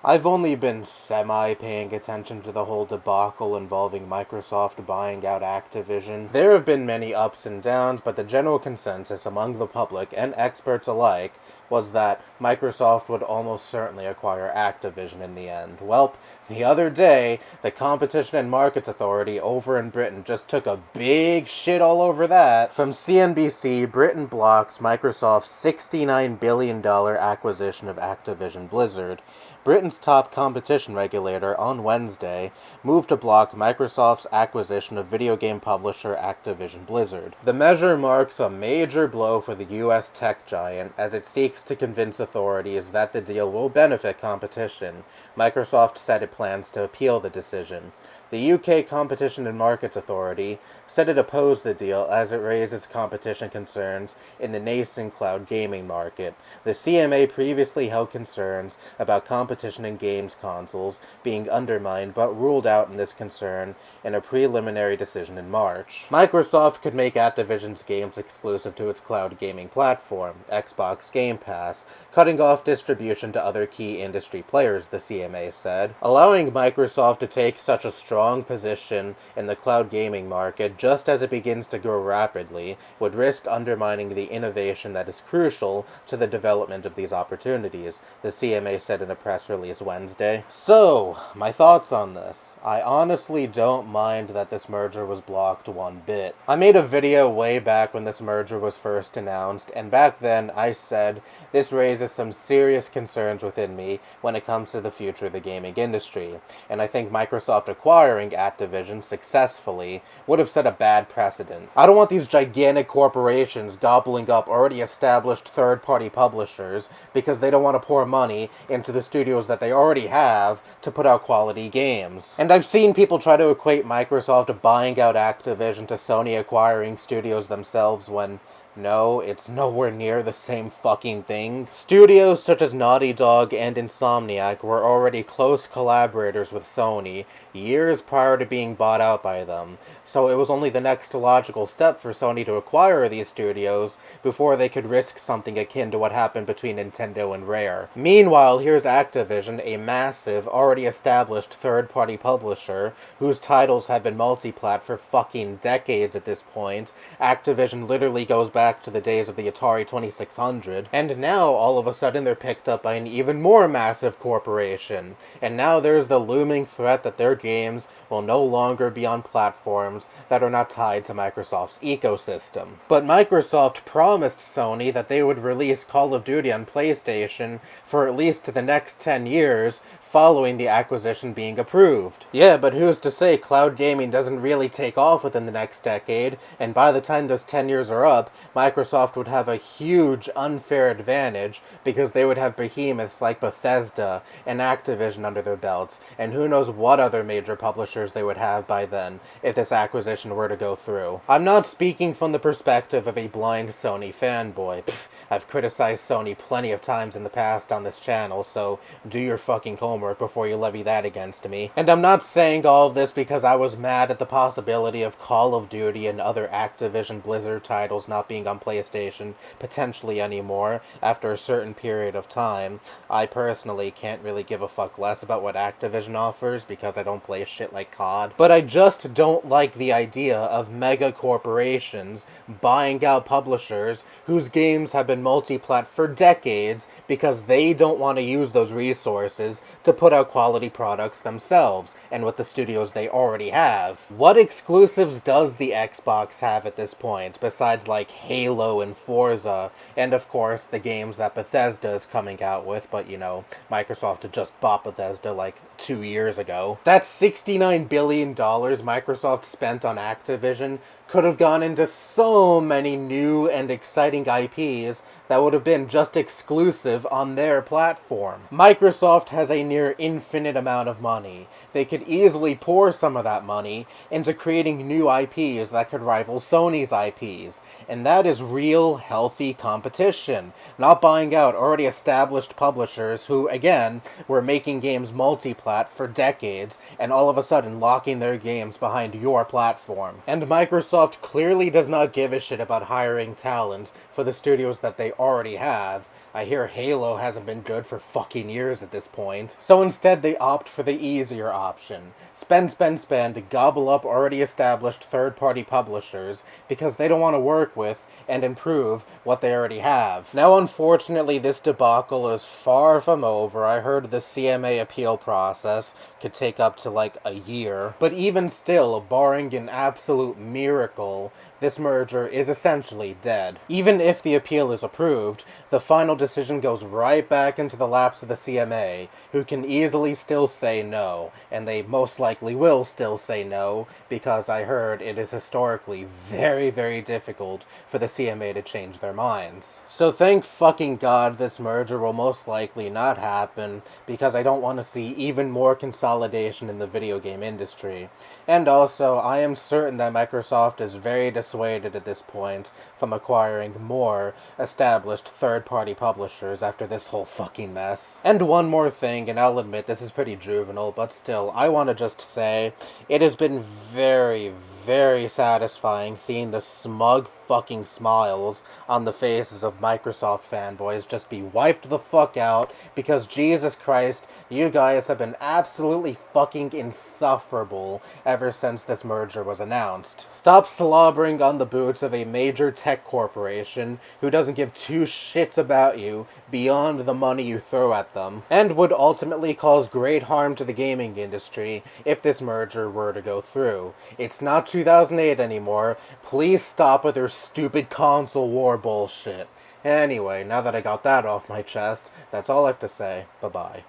I've only been semi-paying attention to the whole debacle involving Microsoft buying out Activision. There have been many ups and downs, but the general consensus among the public and experts alike was that Microsoft would almost certainly acquire Activision in the end. Well, the other day, the Competition and Markets Authority over in Britain just took a big shit all over that. From CNBC, Britain blocks Microsoft's $69 billion acquisition of Activision Blizzard. Britain's top competition regulator on Wednesday moved to block Microsoft's acquisition of video game publisher Activision Blizzard. The measure marks a major blow for the US tech giant as it seeks to convince authorities that the deal will benefit competition. Microsoft said it plans to appeal the decision. The UK Competition and Markets Authority said it opposed the deal as it raises competition concerns in the nascent cloud gaming market. The CMA previously held concerns about competition in games consoles being undermined, but ruled out in this concern in a preliminary decision in March. Microsoft could make Activision's games exclusive to its cloud gaming platform, Xbox Game Pass, cutting off distribution to other key industry players, the CMA said. Allowing Microsoft to take such a strong position in the cloud gaming market just as it begins to grow rapidly would risk undermining the innovation that is crucial to the development of these opportunities, the CMA said in a press release Wednesday. So, my thoughts on this. I honestly don't mind that this merger was blocked one bit. I made a video way back when this merger was first announced, and back then I said this raises some serious concerns within me when it comes to the future of the gaming industry, and I think Microsoft acquiring Activision successfully would have set a bad precedent. I don't want these gigantic corporations gobbling up already established third-party publishers because they don't want to pour money into the studios that they already have to put out quality games. And I've seen people try to equate Microsoft buying out Activision to Sony acquiring studios themselves when no, it's nowhere near the same fucking thing. Studios such as Naughty Dog and Insomniac were already close collaborators with Sony years prior to being bought out by them, so it was only the next logical step for Sony to acquire these studios before they could risk something akin to what happened between Nintendo and Rare. Meanwhile, here's Activision, a massive, already established third-party publisher whose titles have been multi-plat for fucking decades at this point. Activision literally goes back to the days of the Atari 2600, and now all of a sudden they're picked up by an even more massive corporation, and now there's the looming threat that their games will no longer be on platforms that are not tied to Microsoft's ecosystem. But Microsoft promised Sony that they would release Call of Duty on PlayStation for at least the next 10 years following the acquisition being approved. Yeah, but who's to say cloud gaming doesn't really take off within the next decade, and by the time those 10 years are up, Microsoft would have a huge unfair advantage because they would have behemoths like Bethesda and Activision under their belts, and who knows what other major publishers they would have by then if this acquisition were to go through. I'm not speaking from the perspective of a blind Sony fanboy. I've criticized Sony plenty of times in the past on this channel, so do your fucking homework before you levy that against me. And I'm not saying all of this because I was mad at the possibility of Call of Duty and other Activision Blizzard titles not being on PlayStation potentially anymore after a certain period of time. I personally can't really give a fuck less about what Activision offers because I don't play shit like COD. But I just don't like the idea of mega corporations buying out publishers whose games have been multi-plat for decades because they don't want to use those resources to put out quality products themselves and with the studios they already have. What exclusives does the Xbox have at this point, besides like Halo and Forza, and of course the games that Bethesda is coming out with, but you know, Microsoft had just bought Bethesda like 2 years ago. That $69 billion Microsoft spent on Activision could have gone into so many new and exciting IPs that would have been just exclusive on their platform. Microsoft has a near infinite amount of money. They could easily pour some of that money into creating new IPs that could rival Sony's IPs, and that is real, healthy competition, not buying out already established publishers who, again, were making games multi-plat for decades, and all of a sudden locking their games behind your platform. And Microsoft clearly does not give a shit about hiring talent for the studios that they already have. I hear Halo hasn't been good for fucking years at this point. So instead they opt for the easier option. Spend, gobble up already established third-party publishers because they don't want to work with and improve what they already have. Now unfortunately this debacle is far from over. I heard the CMA appeal process could take up to like a year. But even still, barring an absolute miracle, this merger is essentially dead. Even if the appeal is approved, the final decision goes right back into the laps of the CMA, who can easily still say no, and they most likely will still say no, because I heard it is historically very, very difficult for the CMA to change their minds. So thank fucking God this merger will most likely not happen, because I don't want to see even more consolidation in the video game industry. And also, I am certain that Microsoft is very dissuaded at this point from acquiring more established third-party publishers after this whole fucking mess. And one more thing, and I'll admit this is pretty juvenile, but still, I want to just say, it has been very, very satisfying seeing the smug fucking smiles on the faces of Microsoft fanboys just be wiped the fuck out because Jesus Christ, you guys have been absolutely fucking insufferable ever since this merger was announced. Stop slobbering on the boots of a major tech corporation who doesn't give two shits about you beyond the money you throw at them, and would ultimately cause great harm to the gaming industry if this merger were to go through. It's not 2008 anymore. Please stop with your stupid console war bullshit. Anyway, now that I got that off my chest, that's all I have to say. Bye-bye.